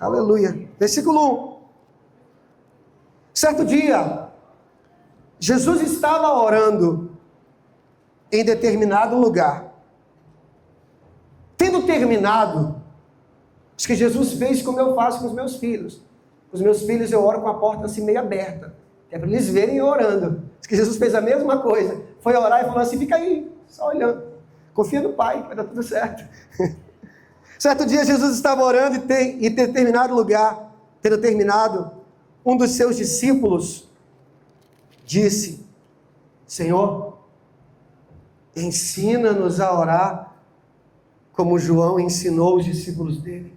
Aleluia. Versículo 1. Certo dia, Jesus estava orando em determinado lugar. Tendo terminado, diz que Jesus fez como eu faço com os meus filhos. Os meus filhos eu oro com a porta assim meio aberta, que é para eles verem eu orando. Diz que Jesus fez a mesma coisa. Foi orar e falou assim, fica aí, só olhando. Confia no Pai, vai dar tudo certo. Certo dia Jesus estava orando e em determinado lugar, tendo terminado, um dos seus discípulos disse, Senhor, ensina-nos a orar como João ensinou os discípulos dele.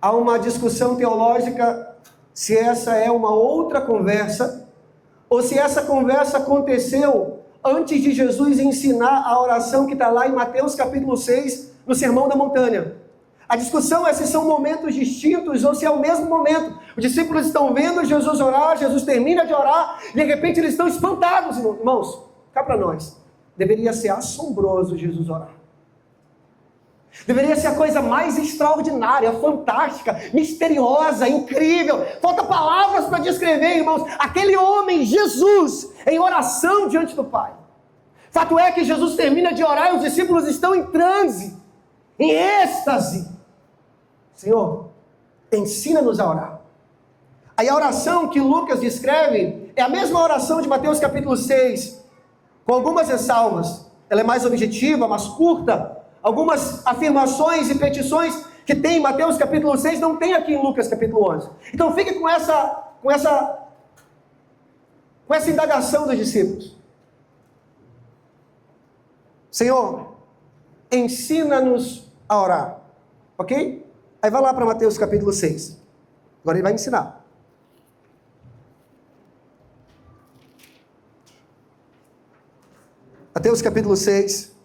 Há uma discussão teológica se essa é uma outra conversa ou se essa conversa aconteceu antes de Jesus ensinar a oração que está lá em Mateus capítulo 6, no Sermão da Montanha. A discussão é se são momentos distintos ou se é o mesmo momento. Os discípulos estão vendo Jesus orar, Jesus termina de orar, e de repente eles estão espantados, irmãos. Cá para nós. Deveria ser assombroso Jesus orar. Deveria ser a coisa mais extraordinária, fantástica, misteriosa, incrível. Falta palavras para descrever, irmãos. Aquele homem, Jesus, em oração diante do Pai. Fato é que Jesus termina de orar e os discípulos estão em transe, em êxtase. Senhor, ensina-nos a orar. Aí a oração que Lucas descreve é a mesma oração de Mateus capítulo 6, com algumas ressalvas. Ela é mais objetiva, mais curta. Algumas afirmações e petições que tem em Mateus capítulo 6 não tem aqui em Lucas capítulo 11. Então fique com essa indagação dos discípulos. Senhor, ensina-nos a orar. Ok? Aí vai lá para Mateus capítulo 6. Agora ele vai ensinar. Mateus capítulo 6,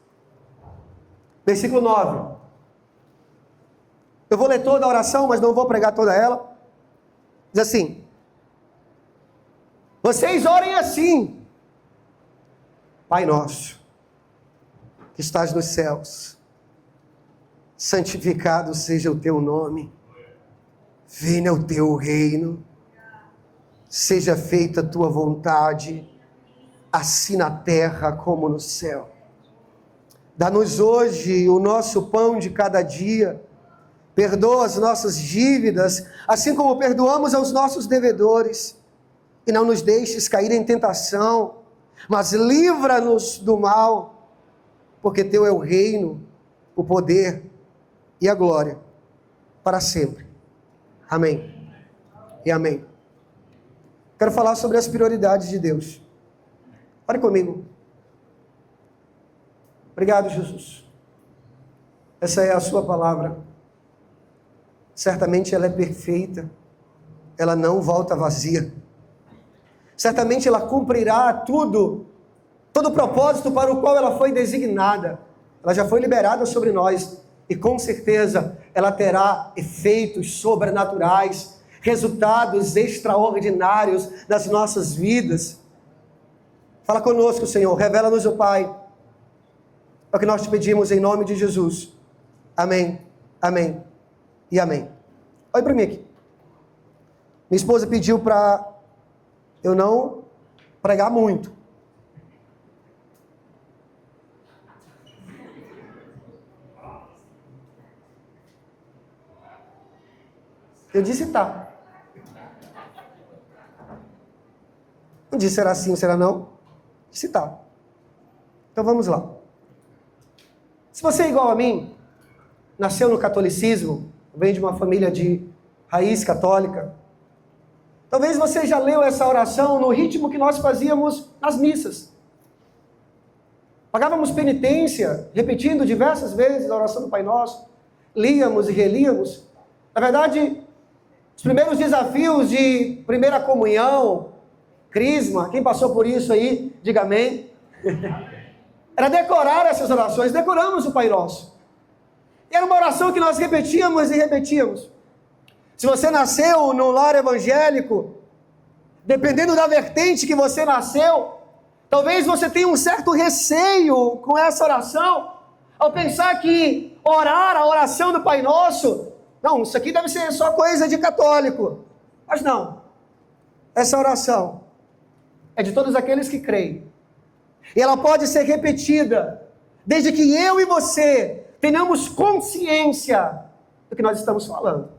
versículo 9. Eu vou ler toda a oração, mas não vou pregar toda ela. Diz assim: vocês orem assim: Pai nosso, que estás nos céus, santificado seja o teu nome, venha o teu reino, seja feita a tua vontade, assim na terra como no céu. Dá-nos hoje o nosso pão de cada dia, perdoa as nossas dívidas, assim como perdoamos aos nossos devedores, e não nos deixes cair em tentação, mas livra-nos do mal, porque teu é o reino, o poder e a glória, para sempre. Amém. E amém. Quero falar sobre as prioridades de Deus. Ore comigo. Obrigado, Jesus. Essa é a sua palavra. Certamente ela é perfeita. Ela não volta vazia. Certamente ela cumprirá todo o propósito para o qual ela foi designada. Ela já foi liberada sobre nós. E com certeza ela terá efeitos sobrenaturais, resultados extraordinários nas nossas vidas. Fala conosco, Senhor. Revela-nos o Pai. É o que nós te pedimos em nome de Jesus. Amém, amém e amém. Olha para mim aqui. Minha esposa pediu para eu não pregar muito. Eu disse tá. Não disse será sim ou será não. Disse tá. Então vamos lá. Se você é igual a mim, nasceu no catolicismo, vem de uma família de raiz católica, talvez você já leu essa oração no ritmo que nós fazíamos nas missas. Pagávamos penitência, repetindo diversas vezes a oração do Pai Nosso, líamos e relíamos. Na verdade, os primeiros desafios de primeira comunhão, crisma, quem passou por isso aí, diga amém. Era decorar essas orações. Decoramos o Pai Nosso. E era uma oração que nós repetíamos e repetíamos. Se você nasceu no lar evangélico, dependendo da vertente que você nasceu, talvez você tenha um certo receio com essa oração, ao pensar que orar a oração do Pai Nosso Não, isso aqui deve ser só coisa de católico. Mas não. Essa oração é de todos aqueles que creem. E ela pode ser repetida desde que eu e você tenhamos consciência do que nós estamos falando.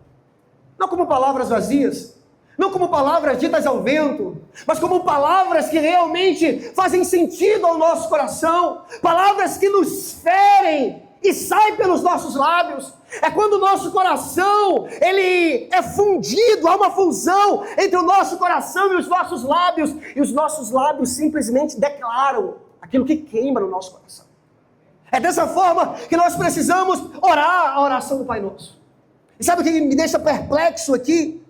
Não como palavras vazias, não como palavras ditas ao vento, mas como palavras que realmente fazem sentido ao nosso coração, palavras que nos ferem e saem pelos nossos lábios. É quando o nosso coração, ele é fundido, há uma fusão entre o nosso coração e os nossos lábios simplesmente declaram aquilo que queima no nosso coração. É dessa forma que nós precisamos orar a oração do Pai Nosso. E sabe o que me deixa perplexo aqui?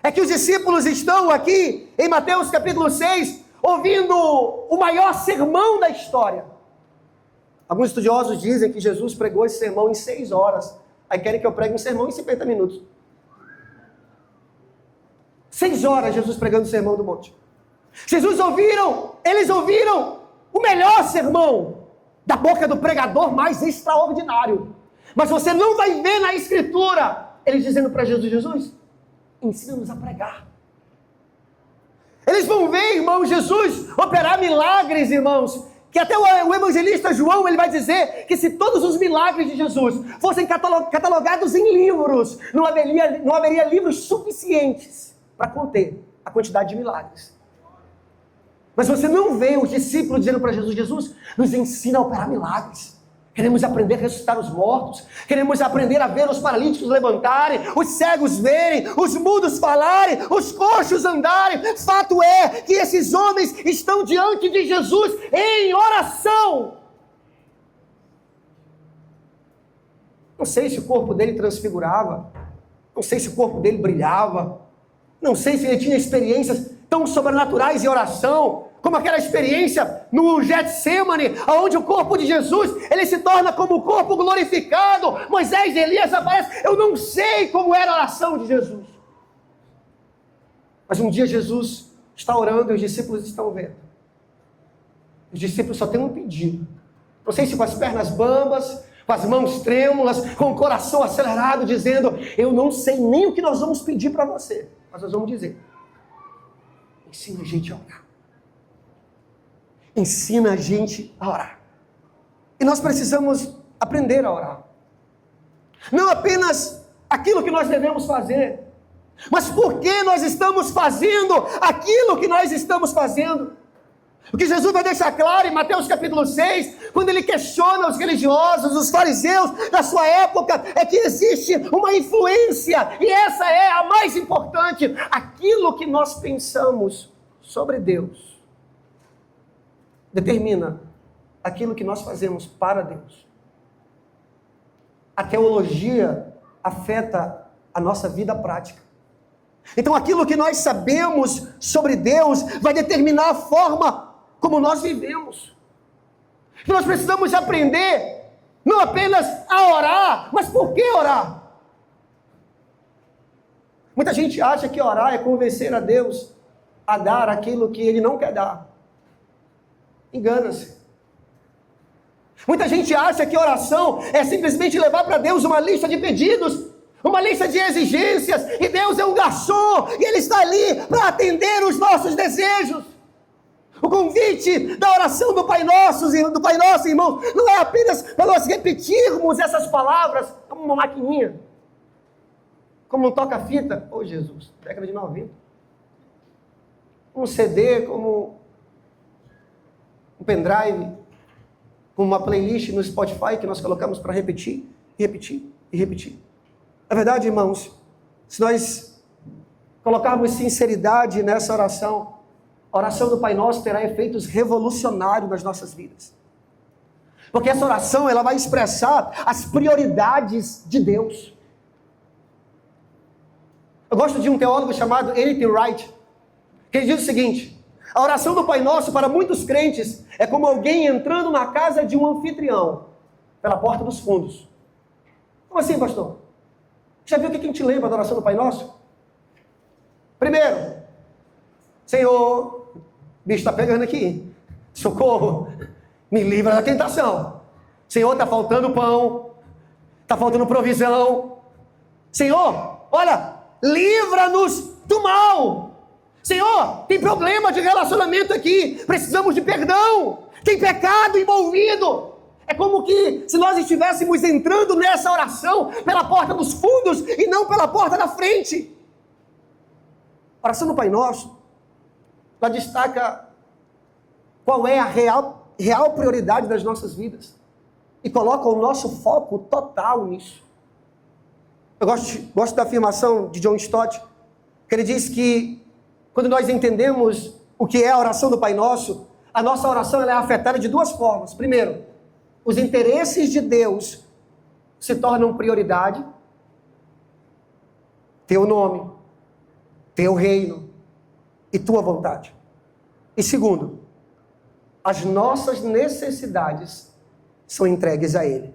É que os discípulos estão aqui, em Mateus capítulo 6, ouvindo o maior sermão da história. Alguns estudiosos dizem que Jesus pregou esse sermão em 6 horas. Aí querem que eu pregue um sermão em 50 minutos. 6 horas Jesus pregando o sermão do monte. Eles ouviram o melhor sermão da boca do pregador mais extraordinário. Mas você não vai ver na Escritura eles dizendo para Jesus, ensina-nos a pregar. Eles vão ver, irmãos, Jesus operar milagres, irmãos, que até o evangelista João, ele vai dizer que se todos os milagres de Jesus fossem catalogados em livros, não haveria livros suficientes para conter a quantidade de milagres. Mas você não vê os discípulos dizendo para Jesus, nos ensina a operar milagres. Queremos aprender a ressuscitar os mortos. Queremos aprender a ver os paralíticos levantarem, os cegos verem, os mudos falarem, os coxos andarem. Fato é que esses homens estão diante de Jesus em oração. Não sei se o corpo dele transfigurava. Não sei se o corpo dele brilhava. Não sei se ele tinha experiências tão sobrenaturais em oração, como aquela experiência no Getsemane, onde o corpo de Jesus, ele se torna como o corpo glorificado. Moisés e Elias aparecem. Eu não sei como era a oração de Jesus. Mas um dia Jesus está orando e os discípulos estão vendo. Os discípulos só têm um pedido. Não sei se com as pernas bambas, com as mãos trêmulas, com o coração acelerado, dizendo, eu não sei nem o que nós vamos pedir para você, mas nós vamos dizer, ensina a gente a orar. Ensina a gente a orar. E nós precisamos aprender a orar. Não apenas aquilo que nós devemos fazer, mas por que nós estamos fazendo aquilo que nós estamos fazendo. O que Jesus vai deixar claro em Mateus capítulo 6, quando ele questiona os religiosos, os fariseus da sua época, é que existe uma influência, e essa é a mais importante. Aquilo que nós pensamos sobre Deus determina aquilo que nós fazemos para Deus. A teologia afeta a nossa vida prática. Então aquilo que nós sabemos sobre Deus vai determinar a forma como nós vivemos. Nós precisamos aprender não apenas a orar, mas por que orar? Muita gente acha que orar é convencer a Deus a dar aquilo que Ele não quer dar. Engana-se. Muita gente acha que oração é simplesmente levar para Deus uma lista de pedidos, uma lista de exigências, e Deus é um garçom, e Ele está ali para atender os nossos desejos. O convite da oração do Pai Nosso, irmão, não é apenas para nós repetirmos essas palavras como uma maquininha, como um toca-fita, Jesus, década de 90, um CD, como um pendrive, com uma playlist no Spotify que nós colocamos para repetir, e repetir, e repetir. Na verdade, irmãos, se nós colocarmos sinceridade nessa oração, a oração do Pai Nosso terá efeitos revolucionários nas nossas vidas. Porque essa oração, ela vai expressar as prioridades de Deus. Eu gosto de um teólogo chamado N.T. Wright, que ele diz o seguinte: a oração do Pai Nosso para muitos crentes é como alguém entrando na casa de um anfitrião pela porta dos fundos. Como assim, pastor? Já viu o que a gente lembra da oração do Pai Nosso? Primeiro, Senhor, o bicho está pegando aqui, socorro, me livra da tentação. Senhor, está faltando pão, está faltando provisão. Senhor, olha, livra-nos do mal. Senhor, tem problema de relacionamento aqui, precisamos de perdão, tem pecado envolvido. É como que se nós estivéssemos entrando nessa oração pela porta dos fundos e não pela porta da frente. A oração do Pai Nosso, ela destaca qual é a real prioridade das nossas vidas e coloca o nosso foco total nisso. Eu gosto da afirmação de John Stott, que ele diz que quando nós entendemos o que é a oração do Pai Nosso, a nossa oração ela é afetada de duas formas. Primeiro, os interesses de Deus se tornam prioridade. Teu nome, teu reino e tua vontade. E segundo, as nossas necessidades são entregues a Ele.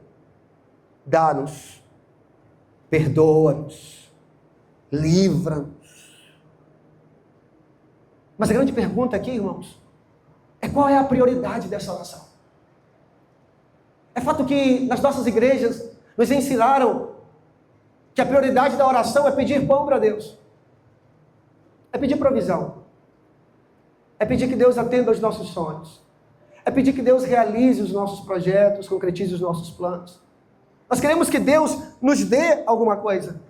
Dá-nos, perdoa-nos, livra-nos. Mas a grande pergunta aqui, irmãos, é qual é a prioridade dessa oração? É fato que nas nossas igrejas nos ensinaram que a prioridade da oração é pedir pão para Deus. É pedir provisão. É pedir que Deus atenda aos nossos sonhos. É pedir que Deus realize os nossos projetos, concretize os nossos planos. Nós queremos que Deus nos dê alguma coisa.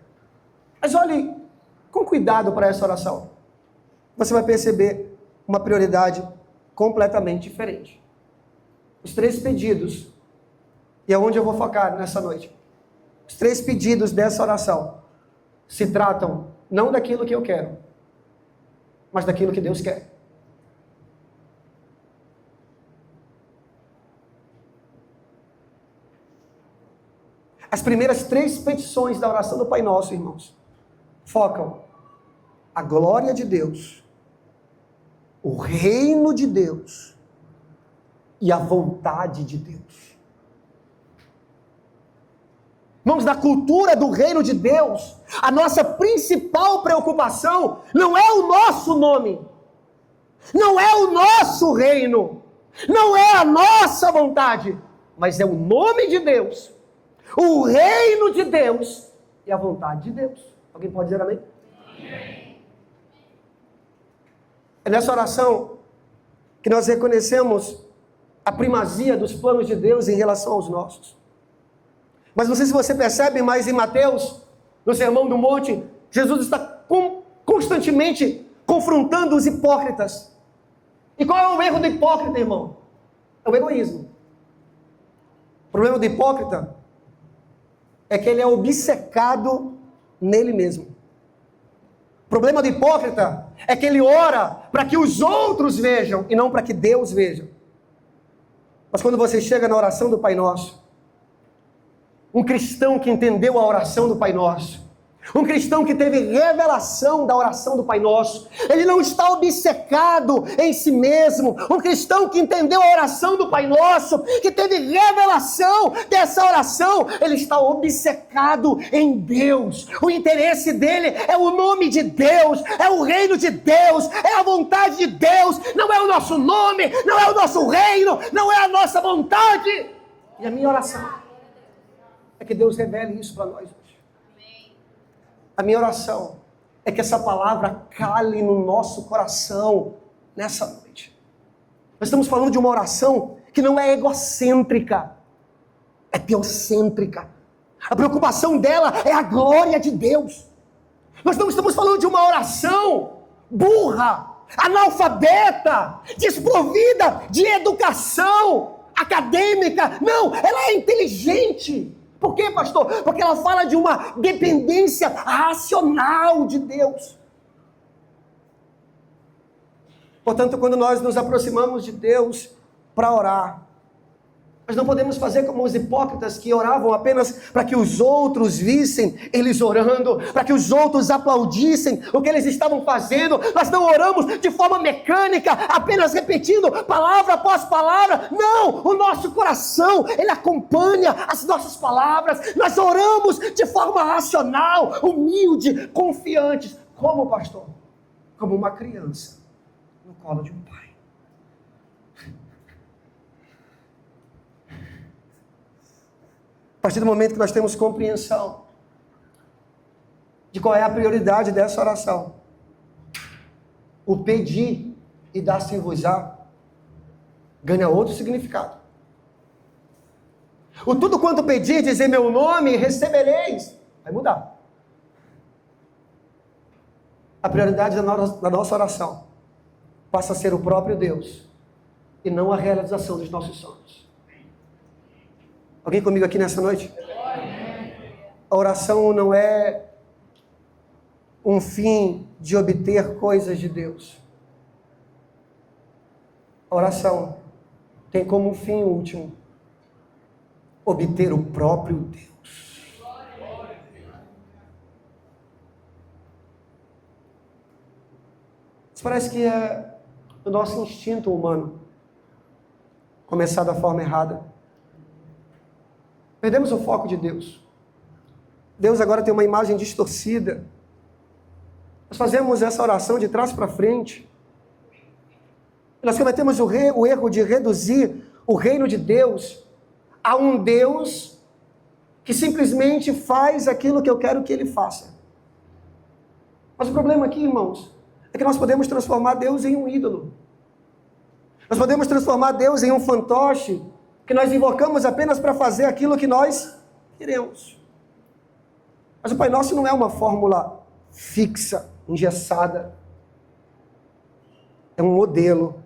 Mas olhe com cuidado para essa oração. Você vai perceber uma prioridade completamente diferente. Os 3 pedidos, e é onde eu vou focar nessa noite. Os 3 pedidos dessa oração se tratam não daquilo que eu quero, mas daquilo que Deus quer. As primeiras 3 petições da oração do Pai Nosso, irmãos, focam a glória de Deus, o reino de Deus e a vontade de Deus. Irmãos, na cultura do reino de Deus, a nossa principal preocupação não é o nosso nome, não é o nosso reino, não é a nossa vontade, mas é o nome de Deus, o reino de Deus e a vontade de Deus. Alguém pode dizer amém? Amém. É nessa oração que nós reconhecemos a primazia dos planos de Deus em relação aos nossos. Mas não sei se você percebe, mas em Mateus, no Sermão do Monte, Jesus está constantemente confrontando os hipócritas. E qual é o erro do hipócrita, irmão? É o egoísmo. O problema do hipócrita é que ele é obcecado nele mesmo. O problema do hipócrita é que ele ora para que os outros vejam e não para que Deus veja. Mas quando você chega na oração do Pai Nosso, um cristão que entendeu a oração do Pai Nosso, um cristão que teve revelação da oração do Pai Nosso, ele não está obcecado em si mesmo. Um cristão que entendeu a oração do Pai Nosso, que teve revelação dessa oração, ele está obcecado em Deus. O interesse dele é o nome de Deus, é o reino de Deus, é a vontade de Deus, não é o nosso nome, não é o nosso reino, não é a nossa vontade. E a minha oração é que Deus revele isso para nós hoje. A minha oração é que essa palavra cale no nosso coração nessa noite. Nós estamos falando de uma oração que não é egocêntrica, é teocêntrica. A preocupação dela é a glória de Deus. Nós não estamos falando de uma oração burra, analfabeta, desprovida de educação acadêmica. Não, ela é inteligente. Por quê, pastor? Porque ela fala de uma dependência racional de Deus. Portanto, quando nós nos aproximamos de Deus para orar, nós não podemos fazer como os hipócritas que oravam apenas para que os outros vissem eles orando, para que os outros aplaudissem o que eles estavam fazendo. Nós não oramos de forma mecânica, apenas repetindo palavra após palavra. Não, o nosso coração, ele acompanha as nossas palavras. Nós oramos de forma racional, humilde, confiantes. Como, pastor? Como uma criança no colo de um pai. A partir do momento que nós temos compreensão de qual é a prioridade dessa oração. O pedir e dar-se-vos-á ganha outro significado. O tudo quanto pedir, dizer meu nome, recebereis, vai mudar. A prioridade da nossa oração passa a ser o próprio Deus e não a realização dos nossos sonhos. Alguém comigo aqui nessa noite? A oração não é um fim de obter coisas de Deus. A oração tem como fim último obter o próprio Deus. Isso parece que é o nosso instinto humano começar da forma errada. Perdemos o foco de Deus. Deus agora tem uma imagem distorcida. Nós fazemos essa oração de trás para frente. Nós cometemos o erro de reduzir o reino de Deus a um Deus que simplesmente faz aquilo que eu quero que Ele faça. Mas o problema aqui, irmãos, é que nós podemos transformar Deus em um ídolo. Nós podemos transformar Deus em um fantoche que nós invocamos apenas para fazer aquilo que nós queremos. Mas o Pai Nosso não é uma fórmula fixa, engessada. É um modelo.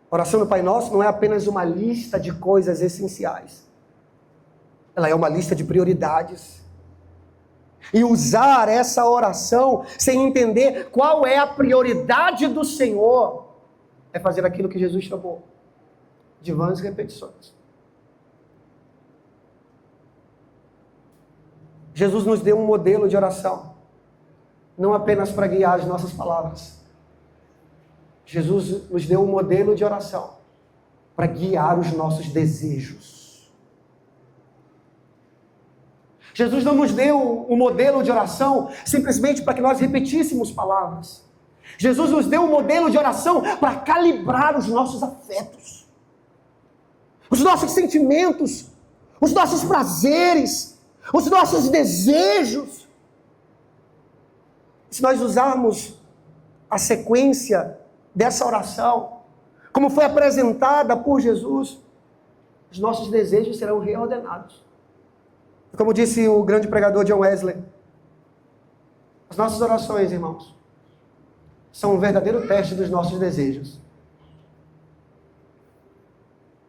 A oração do Pai Nosso não é apenas uma lista de coisas essenciais. Ela é uma lista de prioridades. E usar essa oração sem entender qual é a prioridade do Senhor é fazer aquilo que Jesus chamou de vãs repetições. Jesus nos deu um modelo de oração, não apenas para guiar as nossas palavras. Jesus nos deu um modelo de oração para guiar os nossos desejos. Jesus não nos deu um modelo de oração simplesmente para que nós repetíssemos palavras. Jesus nos deu um modelo de oração para calibrar os nossos afetos, os nossos sentimentos, os nossos prazeres, os nossos desejos. Se nós usarmos a sequência dessa oração, como foi apresentada por Jesus, os nossos desejos serão reordenados. Como disse o grande pregador John Wesley, as nossas orações, irmãos, são um verdadeiro teste dos nossos desejos.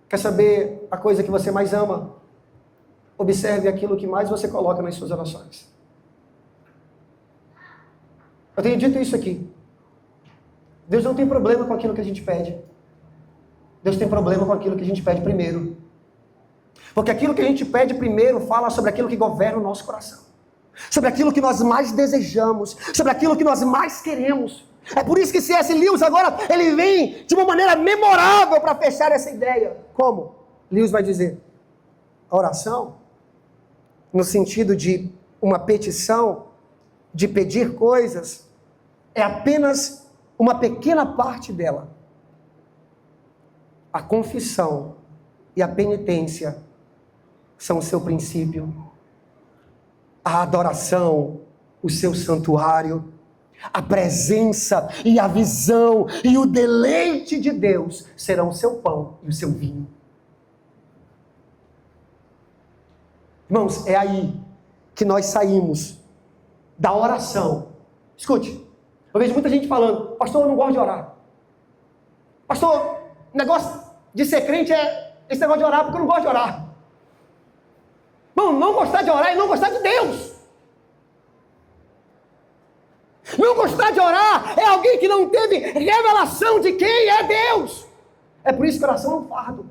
Quer saber a coisa que você mais ama? Observe aquilo que mais você coloca nas suas orações. Eu tenho dito isso aqui. Deus não tem problema com aquilo que a gente pede. Deus tem problema com aquilo que a gente pede primeiro. Porque aquilo que a gente pede primeiro fala sobre aquilo que governa o nosso coração. Sobre aquilo que nós mais desejamos. Sobre aquilo que nós mais queremos. É por isso que C.S. Lewis agora, ele vem de uma maneira memorável para fechar essa ideia. Como? Lewis vai dizer, a oração, no sentido de uma petição, de pedir coisas, é apenas uma pequena parte dela. A confissão e a penitência são o seu princípio. A adoração, o seu santuário. A presença e a visão e o deleite de Deus serão o seu pão e o seu vinho. Irmãos, é aí que nós saímos da oração. Escute, eu vejo muita gente falando, pastor, eu não gosto de orar. Pastor, o negócio de ser crente é esse negócio de orar, porque eu não gosto de orar. Não gostar de orar e não gostar de Deus. Não gostar de orar é alguém que não teve revelação de quem é Deus. É por isso que oração é um fardo.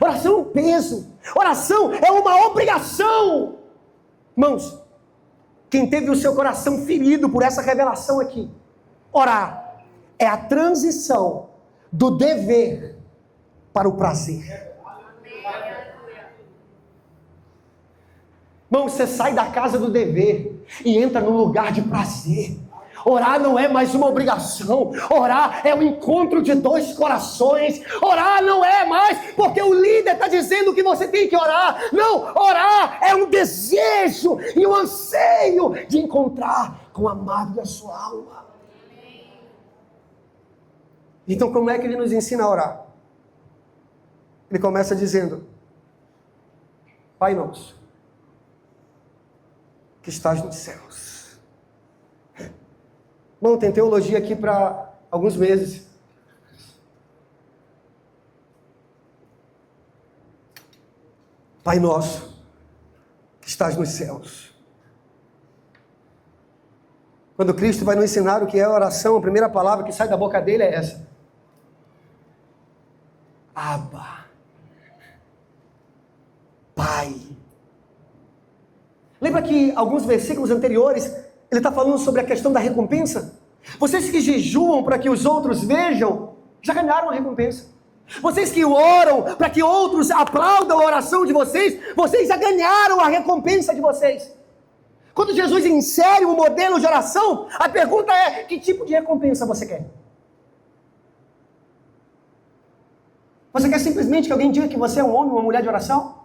Oração é um peso. Oração é uma obrigação. Irmãos, quem teve o seu coração ferido por essa revelação aqui, orar é a transição do dever para o prazer. Irmão, você sai da casa do dever e entra num lugar de prazer. Orar não é mais uma obrigação. Orar é o encontro de dois corações. Orar não é mais porque o líder está dizendo que você tem que orar. Não, orar é um desejo e um anseio de encontrar com o amado da sua alma. Então, como é que ele nos ensina a orar? Ele começa dizendo: Pai nosso, que estás nos céus. Bom, tem teologia aqui para alguns meses. Pai nosso, que estás nos céus. Quando Cristo vai nos ensinar o que é a oração, a primeira palavra que sai da boca dele é essa: Abba, Pai. Lembra que alguns versículos anteriores, ele está falando sobre a questão da recompensa? Vocês que jejuam para que os outros vejam, já ganharam a recompensa. Vocês que oram para que outros aplaudam a oração de vocês, vocês já ganharam a recompensa de vocês. Quando Jesus insere um modelo de oração, a pergunta é: que tipo de recompensa você quer? Você quer simplesmente que alguém diga que você é um homem ou uma mulher de oração?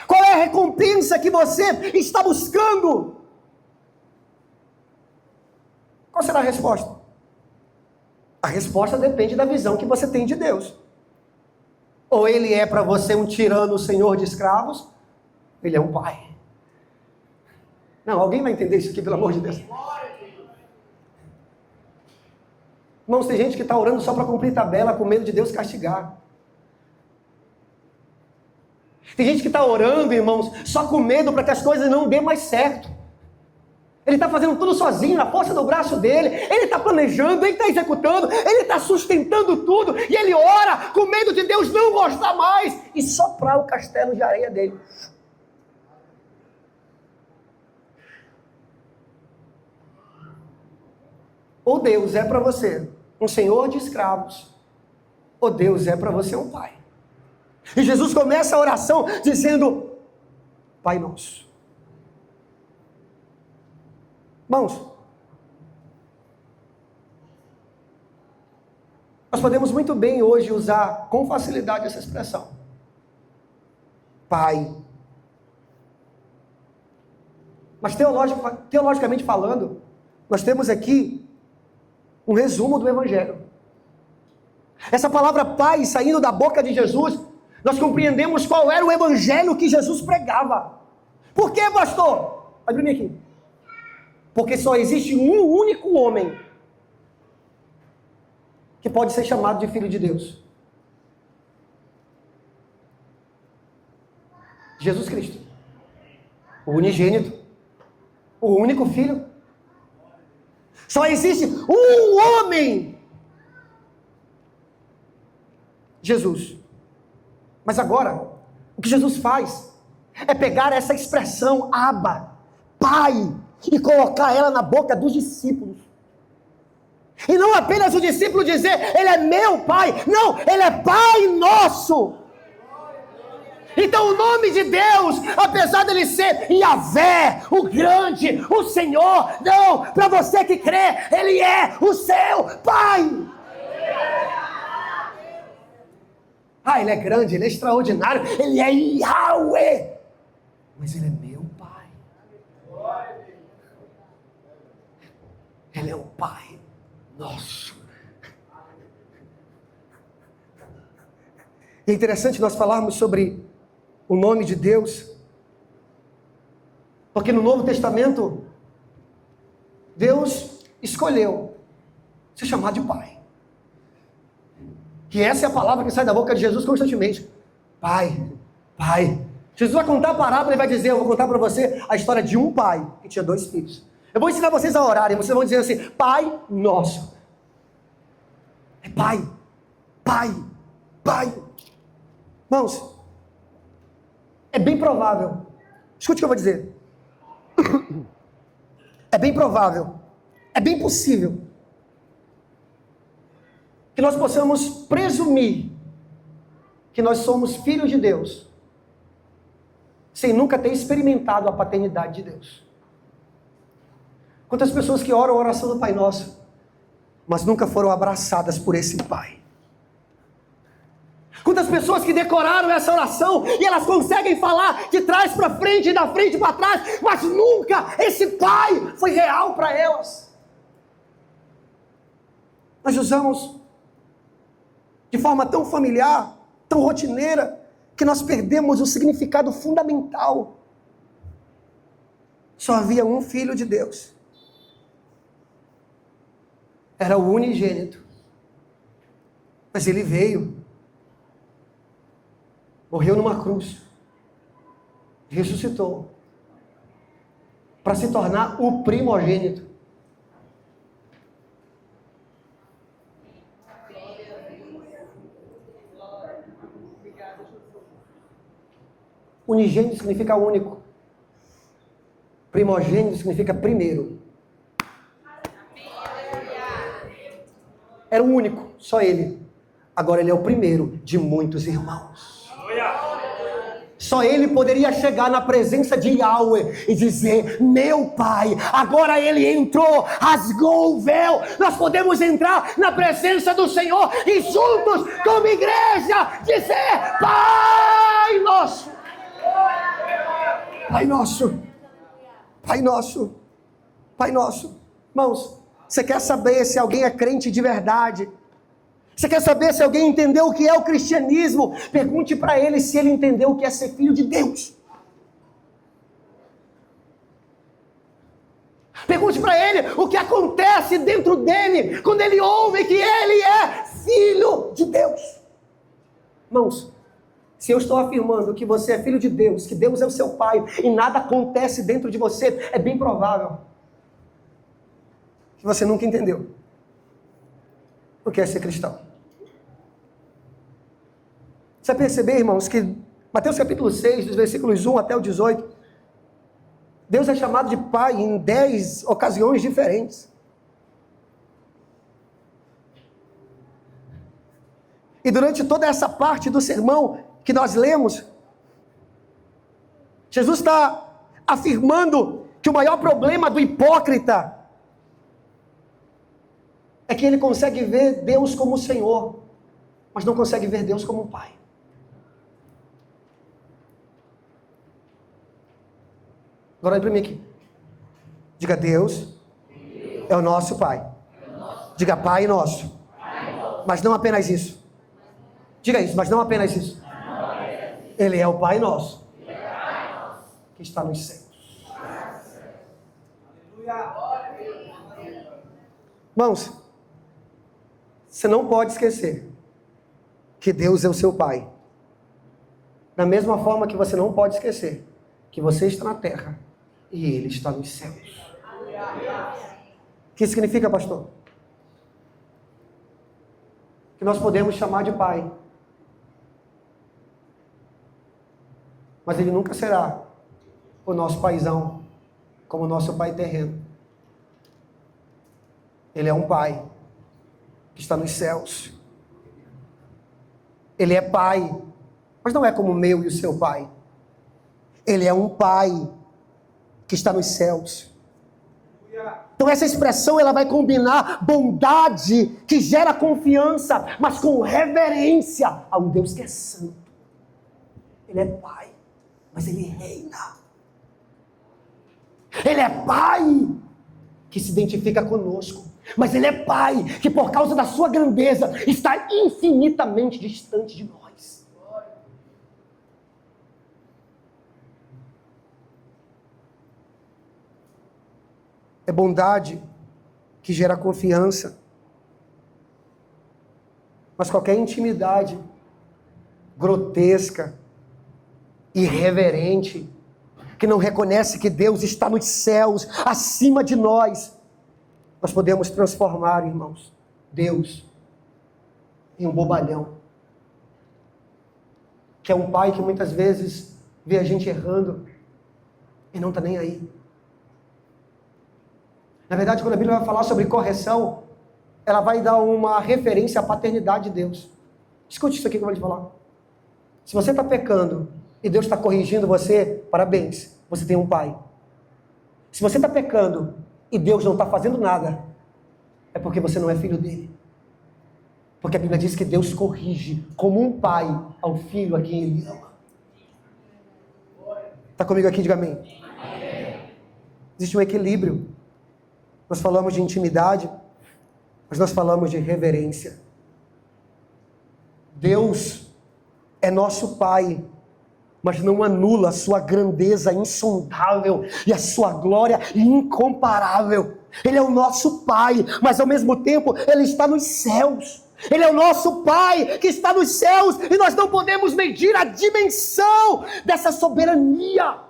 Qual é a recompensa que você está buscando? Qual será a resposta? A resposta depende da visão que você tem de Deus. Ou ele é para você um tirano, senhor de escravos, ele é um pai. Não, alguém vai entender isso aqui, pelo amor de Deus. Irmãos, tem gente que está orando só para cumprir tabela, com medo de Deus castigar. Tem gente que está orando, irmãos, só com medo para que as coisas não dêem mais certo. Ele está fazendo tudo sozinho, na força do braço dele. Ele está planejando, ele está executando, ele está sustentando tudo. E ele ora com medo de Deus não gostar mais e soprar o castelo de areia dele. Ou Deus é para você um senhor de escravos, ou Deus é para você um pai. E Jesus começa a oração dizendo: Pai nosso. Irmãos, nós podemos muito bem hoje usar com facilidade essa expressão: Pai. Mas teologicamente falando, nós temos aqui um resumo do Evangelho. Essa palavra Pai saindo da boca de Jesus, nós compreendemos qual era o Evangelho que Jesus pregava. Por quê, pastor? Abre mim aqui. Porque só existe um único homem que pode ser chamado de filho de Deus: Jesus Cristo, o unigênito, o único filho. Só existe um homem: Jesus. Mas agora, o que Jesus faz é pegar essa expressão Abba, Pai, e colocar ela na boca dos discípulos. E não apenas o discípulo dizer: Ele é meu Pai. Não, Ele é Pai nosso. Então o nome de Deus, apesar dele ser Yahvé, o grande, o Senhor, não, para você que crê, Ele é o seu Pai. Ah, Ele é grande, Ele é extraordinário, Ele é Yahweh, mas Ele é meu Pai. Ele é o Pai nosso. É interessante nós falarmos sobre o nome de Deus, porque no Novo Testamento, Deus escolheu ser chamado de Pai. Que essa é a palavra que sai da boca de Jesus constantemente: Pai, Pai. Jesus vai contar a parábola e vai dizer: eu vou contar para você a história de um pai que tinha 2 filhos. Eu vou ensinar vocês a orarem, vocês vão dizer assim: Pai nosso. É Pai, Pai, Pai. Irmãos, é bem provável, escute o que eu vou dizer. É bem provável, é bem possível que nós possamos presumir que nós somos filhos de Deus, sem nunca ter experimentado a paternidade de Deus. Quantas pessoas que oram a oração do Pai Nosso, mas nunca foram abraçadas por esse Pai. Quantas pessoas que decoraram essa oração e elas conseguem falar de trás para frente e da frente para trás, mas nunca esse Pai foi real para elas. Nós usamos de forma tão familiar, tão rotineira, que nós perdemos o significado fundamental. Só havia um Filho de Deus. Era o unigênito. Mas ele veio, morreu numa cruz, ressuscitou, para se tornar o primogênito. Unigênito significa único. Primogênito significa primeiro. Era o único, só ele. Agora ele é o primeiro de muitos irmãos. Só ele poderia chegar na presença de Yahweh e dizer: meu Pai. Agora ele entrou, rasgou o véu. Nós podemos entrar na presença do Senhor e juntos, como igreja, dizer: Pai Nosso. Pai Nosso. Pai Nosso. Pai Nosso. Irmãos, você quer saber se alguém é crente de verdade? Você quer saber se alguém entendeu o que é o cristianismo? Pergunte para ele se ele entendeu o que é ser filho de Deus. Pergunte para ele o que acontece dentro dele quando ele ouve que ele é filho de Deus. Irmãos, se eu estou afirmando que você é filho de Deus, que Deus é o seu Pai e nada acontece dentro de você, é bem provável que você nunca entendeu o que é ser cristão. Você vai perceber, irmãos, que Mateus capítulo 6, dos versículos 1 até o 18, Deus é chamado de Pai em 10 ocasiões diferentes. E durante toda essa parte do sermão que nós lemos, Jesus está afirmando que o maior problema do hipócrita é que ele consegue ver Deus como o Senhor, mas não consegue ver Deus como um Pai. Agora olha para mim aqui. Diga: Deus é o nosso Pai. Diga: Pai Nosso. Mas não apenas isso. Diga isso, mas não apenas isso. Ele é o Pai Nosso que está nos céus. Irmãos, você não pode esquecer que Deus é o seu Pai. Da mesma forma que você não pode esquecer que você está na terra e Ele está nos céus. O que significa, pastor? Que nós podemos chamar de Pai, mas Ele nunca será o nosso paizão, como o nosso Pai terreno. Ele é um Pai que está nos céus. Ele é Pai, mas não é como o meu e o seu Pai. Ele é um Pai que está nos céus. Então essa expressão ela vai combinar bondade que gera confiança, mas com reverência a um Deus que é santo. Ele é Pai, mas Ele reina. Ele é Pai que se identifica conosco, mas Ele é Pai que por causa da sua grandeza está infinitamente distante de nós. É bondade que gera confiança. Mas qualquer intimidade grotesca, irreverente, que não reconhece que Deus está nos céus, acima de nós, nós podemos transformar, irmãos, Deus em um bobalhão. Que é um pai que muitas vezes vê a gente errando e não está nem aí. Na verdade, quando a Bíblia vai falar sobre correção, ela vai dar uma referência à paternidade de Deus. Escute isso aqui que eu vou te falar. Se você está pecando e Deus está corrigindo você, parabéns, você tem um pai. Se você está pecando e Deus não está fazendo nada, é porque você não é filho dele. Porque a Bíblia diz que Deus corrige como um pai ao filho a quem ele ama. Está comigo aqui? Diga amém. Existe um equilíbrio. Nós falamos de intimidade, mas nós falamos de reverência. Deus é nosso Pai, mas não anula a sua grandeza insondável e a sua glória incomparável. Ele é o nosso Pai, mas ao mesmo tempo Ele está nos céus. Ele é o nosso Pai que está nos céus e nós não podemos medir a dimensão dessa soberania,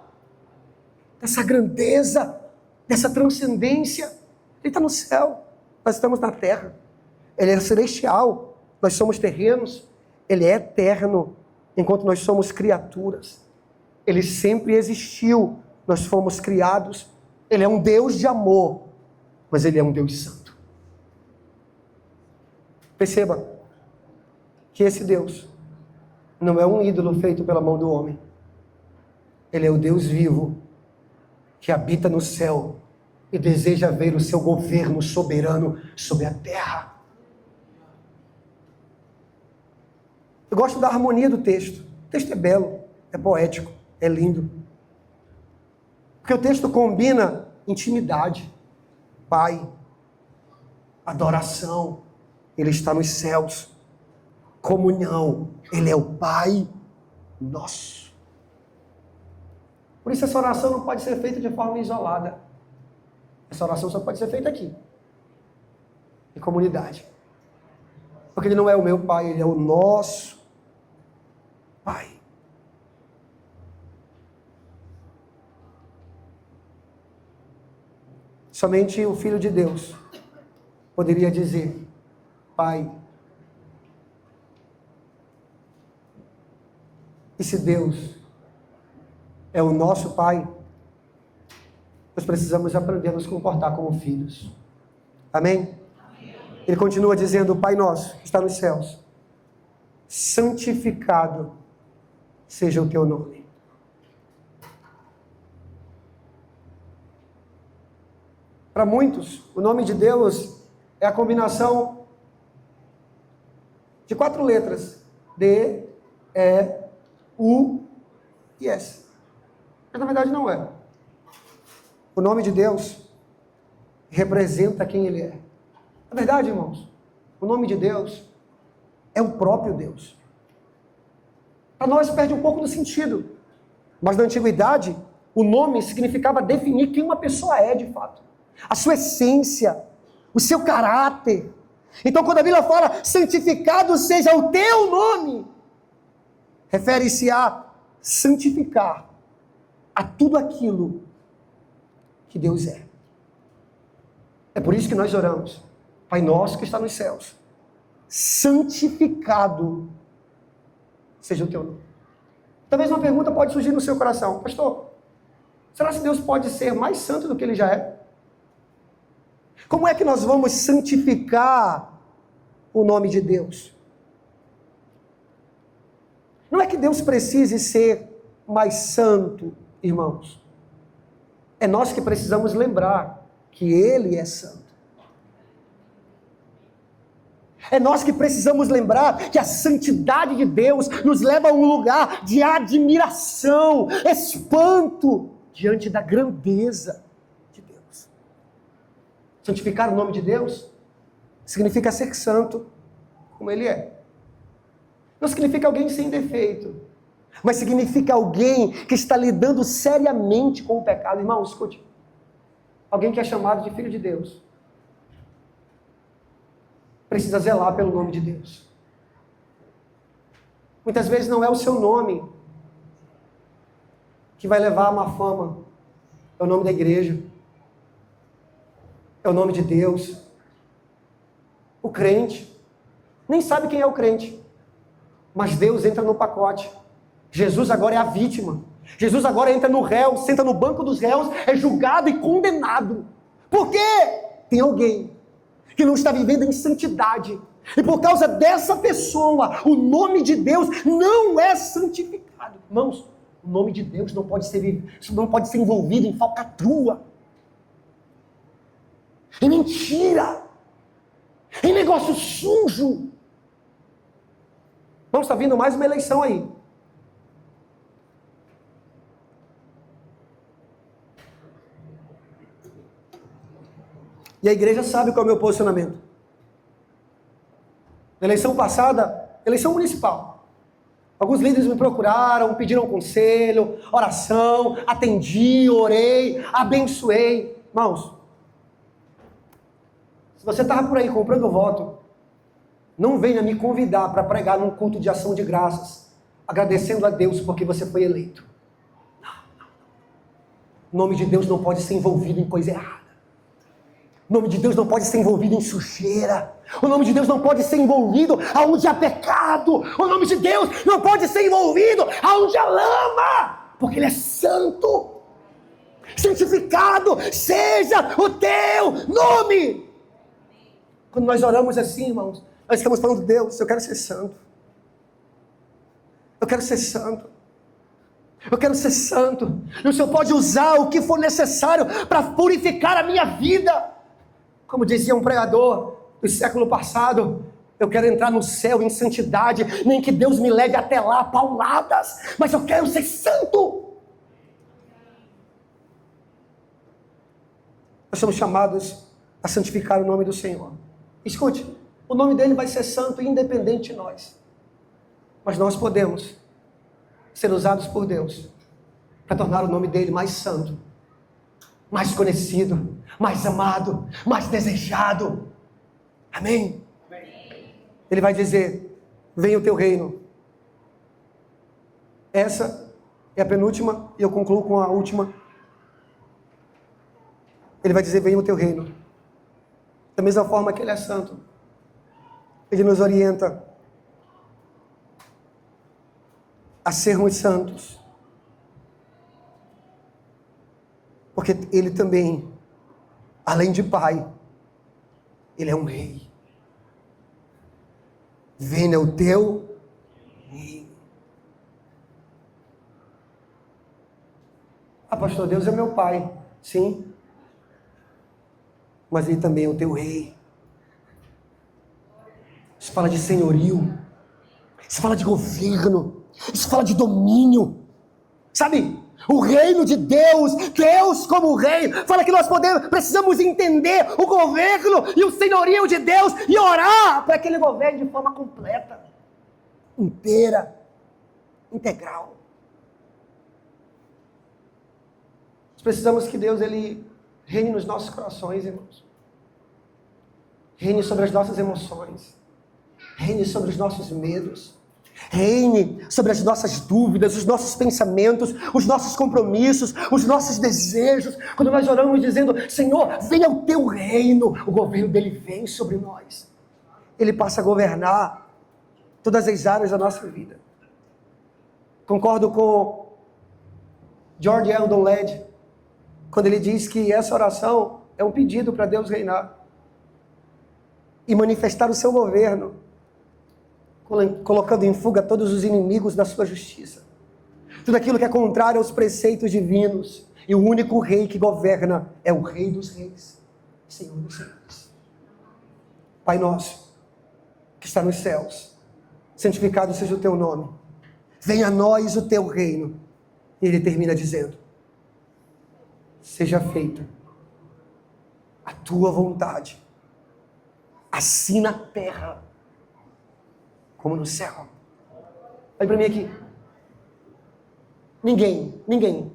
dessa grandeza, dessa transcendência. Ele está no céu, nós estamos na terra. Ele é celestial, nós somos terrenos. Ele é eterno, enquanto nós somos criaturas. Ele sempre existiu, nós fomos criados. Ele é um Deus de amor, mas Ele é um Deus santo. Perceba que esse Deus não é um ídolo feito pela mão do homem. Ele é o Deus vivo, que habita no céu e deseja ver o seu governo soberano sobre a terra. Eu gosto da harmonia do texto. O texto é belo, é poético, é lindo. Porque o texto combina intimidade, Pai, adoração, Ele está nos céus, comunhão, Ele é o Pai nosso. Por isso essa oração não pode ser feita de forma isolada. Essa oração só pode ser feita aqui, em comunidade. Porque Ele não é o meu Pai, Ele é o nosso Pai. Somente o Filho de Deus poderia dizer: Pai. E se Deus é o nosso Pai, nós precisamos aprender a nos comportar como filhos. Amém? Ele continua dizendo: Pai nosso, que está nos céus, santificado seja o teu nome. Para muitos, o nome de Deus é a combinação de 4 letras: D, E, U e S. Mas na verdade não é. O nome de Deus representa quem Ele é. Na verdade, irmãos, o nome de Deus é o próprio Deus. Para nós perde um pouco do sentido. Mas na antiguidade, o nome significava definir quem uma pessoa é de fato. A sua essência, o seu caráter. Então quando a Bíblia fala, santificado seja o teu nome, refere-se a santificar a tudo aquilo que Deus é. É por isso que nós oramos: Pai nosso que está nos céus, santificado seja o teu nome. Talvez uma pergunta pode surgir no seu coração: pastor, será que Deus pode ser mais santo do que Ele já é? Como é que nós vamos santificar o nome de Deus? Não é que Deus precise ser mais santo, irmãos. É nós que precisamos lembrar que Ele é santo. É nós que precisamos lembrar que a santidade de Deus nos leva a um lugar de admiração, espanto diante da grandeza de Deus. Santificar o nome de Deus significa ser santo como Ele é. Não significa alguém sem defeito, mas significa alguém que está lidando seriamente com o pecado. Irmão, escute. Alguém que é chamado de filho de Deus precisa zelar pelo nome de Deus. Muitas vezes não é o seu nome que vai levar a má fama. É o nome da igreja. É o nome de Deus. O crente nem sabe quem é o crente, mas Deus entra no pacote. Jesus agora é a vítima. Jesus agora entra no réu, senta no banco dos réus, é julgado e condenado. Por quê? Tem alguém que não está vivendo em santidade. E por causa dessa pessoa, o nome de Deus não é santificado. Irmãos, o nome de Deus não pode ser envolvido em falcatrua. em mentira, em negócio sujo. Vamos, está vindo mais uma eleição aí. E a igreja sabe qual é o meu posicionamento. Na eleição passada, eleição municipal, alguns líderes me procuraram, pediram conselho, oração, atendi, orei, abençoei. Irmãos, se você estava por aí comprando voto, não venha me convidar para pregar num culto de ação de graças, agradecendo a Deus porque você foi eleito. Não. O nome de Deus não pode ser envolvido em coisa errada. O nome de Deus não pode ser envolvido em sujeira. O nome de Deus não pode ser envolvido aonde há pecado. O nome de Deus não pode ser envolvido aonde há lama. Porque Ele é santo. Santificado seja o teu nome. Quando nós oramos assim, irmãos, nós estamos falando, Deus, eu quero ser santo. Eu quero ser santo. Eu quero ser santo. E o Senhor pode usar o que for necessário para purificar a minha vida. Como dizia um pregador do século passado, eu quero entrar no céu em santidade, nem que Deus me leve até lá, pauladas, mas eu quero ser santo. Nós somos chamados a santificar o nome do Senhor. Escute, o nome dele vai ser santo independente de nós. Mas nós podemos ser usados por Deus para tornar o nome dele mais santo, mais conhecido, mais amado, mais desejado. Amém? Ele vai dizer, venha o teu reino. Essa é a penúltima e eu concluo com a última. Ele vai dizer, venha o teu reino. Da mesma forma que ele é santo, ele nos orienta a sermos santos. Porque ele também, além de pai, ele é um rei. Venha o teu reino. Ah, pastor, Deus é meu pai. Sim. Mas ele também é o teu rei. Isso fala de senhorio. Isso fala de governo. Isso fala de domínio. Sabe? O reino de Deus, Deus como rei, fala que nós precisamos entender o governo e o senhorio de Deus e orar para que ele governe de forma completa, inteira, integral. Nós precisamos que Deus ele reine nos nossos corações, irmãos. Reine sobre as nossas emoções. Reine sobre os nossos medos. Reine sobre as nossas dúvidas, os nossos pensamentos, os nossos compromissos, os nossos desejos. Quando nós oramos dizendo, Senhor, venha o teu reino, o governo dele vem sobre nós. Ele passa a governar todas as áreas da nossa vida. Concordo com George Eldon Ladd, quando ele diz que essa oração é um pedido para Deus reinar e manifestar o seu governo, colocando em fuga todos os inimigos da sua justiça. Tudo aquilo que é contrário aos preceitos divinos. E o único rei que governa é o Rei dos Reis, Senhor dos Senhores. Pai nosso, que está nos céus, santificado seja o teu nome. Venha a nós o teu reino. E ele termina dizendo, seja feita a tua vontade, assim na terra, como no céu. Olha para mim aqui. Ninguém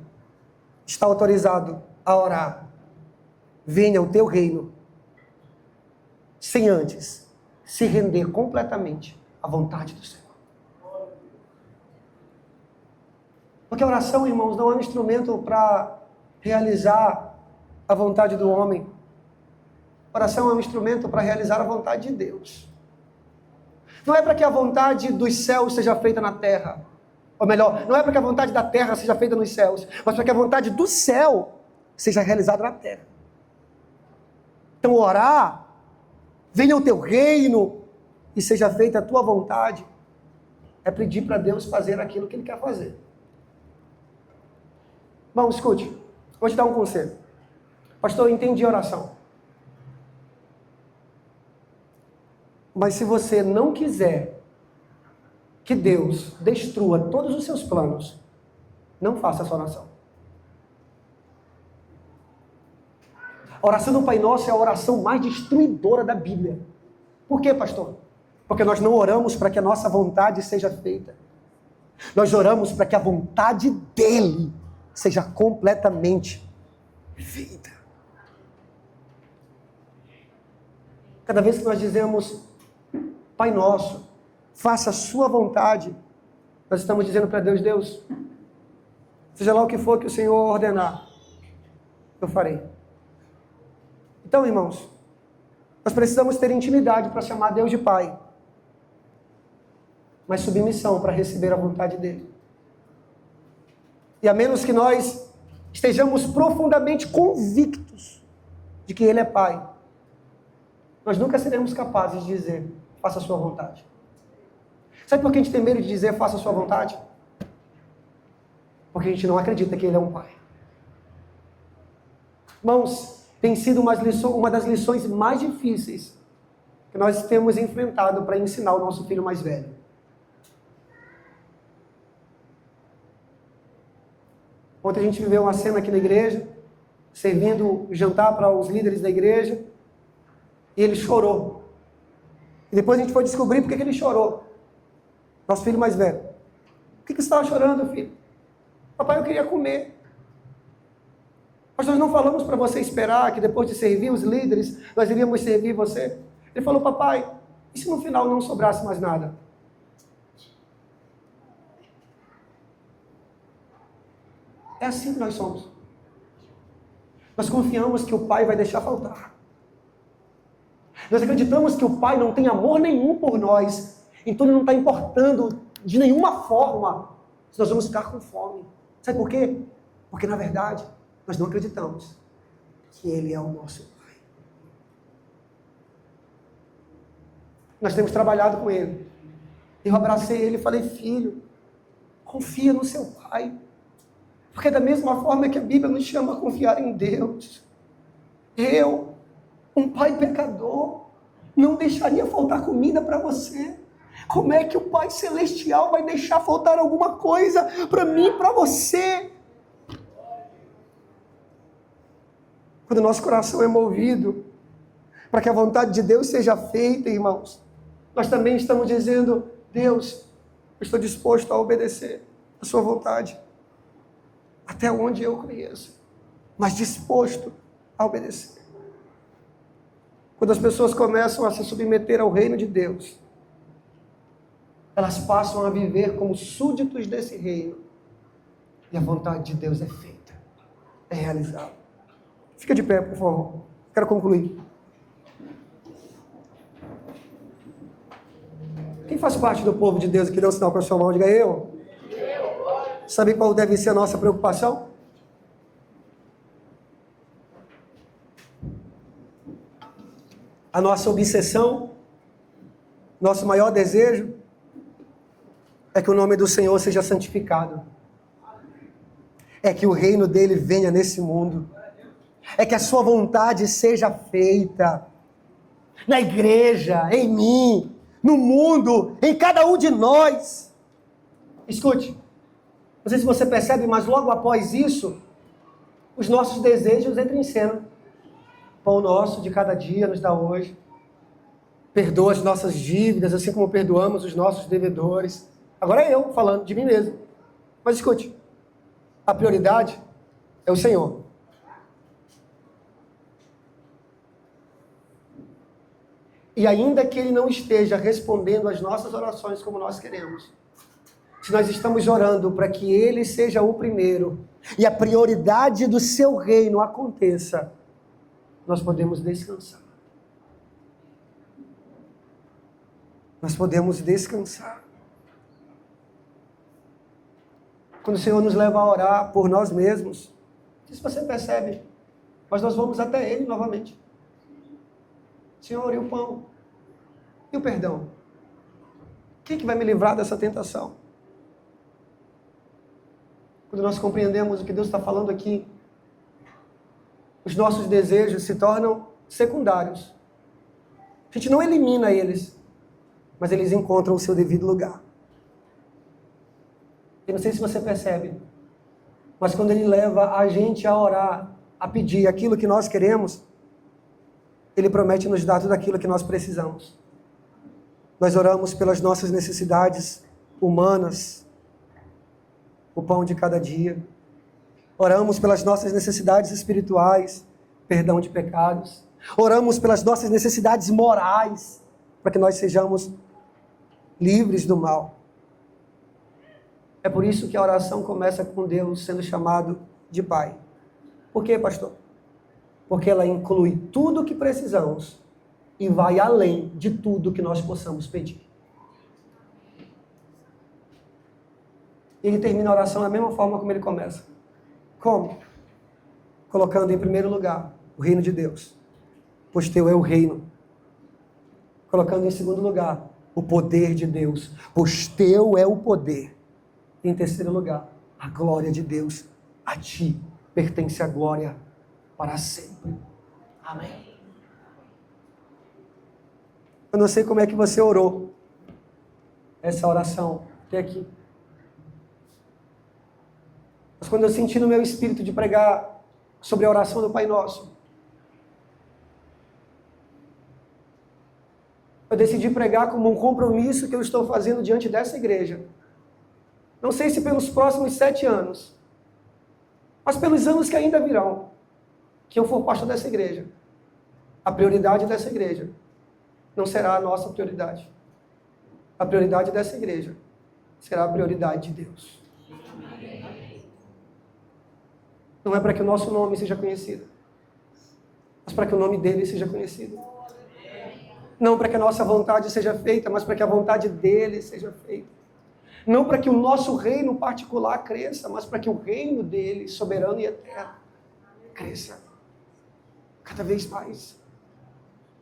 está autorizado a orar, venha o teu reino, sem antes se render completamente à vontade do Senhor. Porque a oração, irmãos, não é um instrumento para realizar a vontade do homem. A oração é um instrumento para realizar a vontade de Deus. Não é para que a vontade dos céus seja feita na terra. Ou melhor, não é para que a vontade da terra seja feita nos céus, mas para que a vontade do céu seja realizada na terra. Então orar, venha o teu reino e seja feita a tua vontade, é pedir para Deus fazer aquilo que Ele quer fazer. Bom, escute, vou te dar um conselho. Pastor, eu entendi a oração. Mas se você não quiser que Deus destrua todos os seus planos, não faça essa oração. A oração do Pai Nosso é a oração mais destruidora da Bíblia. Por quê, pastor? Porque nós não oramos para que a nossa vontade seja feita. Nós oramos para que a vontade dEle seja completamente feita. Cada vez que nós dizemos, Pai Nosso, faça a sua vontade, nós estamos dizendo para Deus, Deus, seja lá o que for que o Senhor ordenar, eu farei. Então, irmãos, nós precisamos ter intimidade para chamar Deus de Pai, mas submissão para receber a vontade dEle. E a menos que nós estejamos profundamente convictos de que Ele é Pai, nós nunca seremos capazes de dizer, faça a sua vontade. Sabe por que a gente tem medo de dizer, faça a sua vontade? Porque a gente não acredita que Ele é um Pai. Irmãos, tem sido uma das lições mais difíceis que nós temos enfrentado para ensinar o nosso filho mais velho. Ontem a gente viveu uma cena aqui na igreja, servindo jantar para os líderes da igreja, e ele chorou. E depois a gente foi descobrir por que ele chorou. Nosso filho mais velho. Por que você estava chorando, filho? Papai, eu queria comer. Mas nós não falamos para você esperar que depois de servir os líderes, nós iríamos servir você. Ele falou, papai, e se no final não sobrasse mais nada? É assim que nós somos. Nós confiamos que o Pai vai deixar faltar. Nós acreditamos que o Pai não tem amor nenhum por nós, então Ele não está importando de nenhuma forma se nós vamos ficar com fome. Sabe por quê? Porque, na verdade, nós não acreditamos que Ele é o nosso Pai. Nós temos trabalhado com Ele. Eu abracei Ele e falei, filho, confia no seu Pai. Porque da mesma forma que a Bíblia nos chama a confiar em Deus, eu, um pai pecador, não deixaria faltar comida para você. Como é que o Pai Celestial vai deixar faltar alguma coisa para mim e para você? Quando o nosso coração é movido para que a vontade de Deus seja feita, irmãos, nós também estamos dizendo, Deus, eu estou disposto a obedecer a sua vontade, até onde eu conheço, mas disposto a obedecer. Quando as pessoas começam a se submeter ao reino de Deus, elas passam a viver como súditos desse reino, e a vontade de Deus é feita, é realizada. Fica de pé, por favor. Quero concluir. Quem faz parte do povo de Deus que deu um sinal com a sua mão, diga eu. Sabe qual deve ser a nossa preocupação? A nossa obsessão, nosso maior desejo é que o nome do Senhor seja santificado. É que o reino dele venha nesse mundo. É que a sua vontade seja feita na igreja, em mim, no mundo, em cada um de nós. Escute, não sei se você percebe, mas logo após isso, os nossos desejos entram em cena. Pão nosso de cada dia nos dá hoje. Perdoa as nossas dívidas, assim como perdoamos os nossos devedores. Agora é eu falando de mim mesmo. Mas escute, a prioridade é o Senhor. E ainda que Ele não esteja respondendo às nossas orações como nós queremos, se nós estamos orando para que Ele seja o primeiro e a prioridade do seu reino aconteça, nós podemos descansar. Nós podemos descansar. Quando o Senhor nos leva a orar por nós mesmos, não sei se você percebe, mas nós vamos até Ele novamente. Senhor, e o pão? E o perdão? Quem que vai me livrar dessa tentação? Quando nós compreendemos o que Deus está falando aqui, os nossos desejos se tornam secundários. A gente não elimina eles, mas eles encontram o seu devido lugar. Eu não sei se você percebe, mas quando Ele leva a gente a orar, a pedir aquilo que nós queremos, Ele promete nos dar tudo aquilo que nós precisamos. Nós oramos pelas nossas necessidades humanas, o pão de cada dia. Oramos pelas nossas necessidades espirituais, perdão de pecados. Oramos pelas nossas necessidades morais, para que nós sejamos livres do mal. É por isso que a oração começa com Deus sendo chamado de Pai. Por quê, pastor? Porque ela inclui tudo o que precisamos e vai além de tudo que nós possamos pedir. Ele termina a oração da mesma forma como ele começa. Como? Colocando em primeiro lugar o reino de Deus, pois teu é o reino. Colocando em segundo lugar o poder de Deus, pois teu é o poder. E em terceiro lugar, a glória de Deus. A ti pertence a glória para sempre. Amém. Eu não sei como é que você orou essa oração até aqui. Mas quando eu senti no meu espírito de pregar sobre a oração do Pai Nosso, eu decidi pregar como um compromisso que eu estou fazendo diante dessa igreja. Não sei se pelos próximos 7 anos, mas pelos anos que ainda virão, que eu for pastor dessa igreja. A prioridade dessa igreja não será a nossa prioridade. A prioridade dessa igreja será a prioridade de Deus. Não é para que o nosso nome seja conhecido, mas para que o nome dele seja conhecido. Não para que a nossa vontade seja feita, mas para que a vontade dele seja feita. Não para que o nosso reino particular cresça, mas para que o reino dele, soberano e eterno, cresça cada vez mais.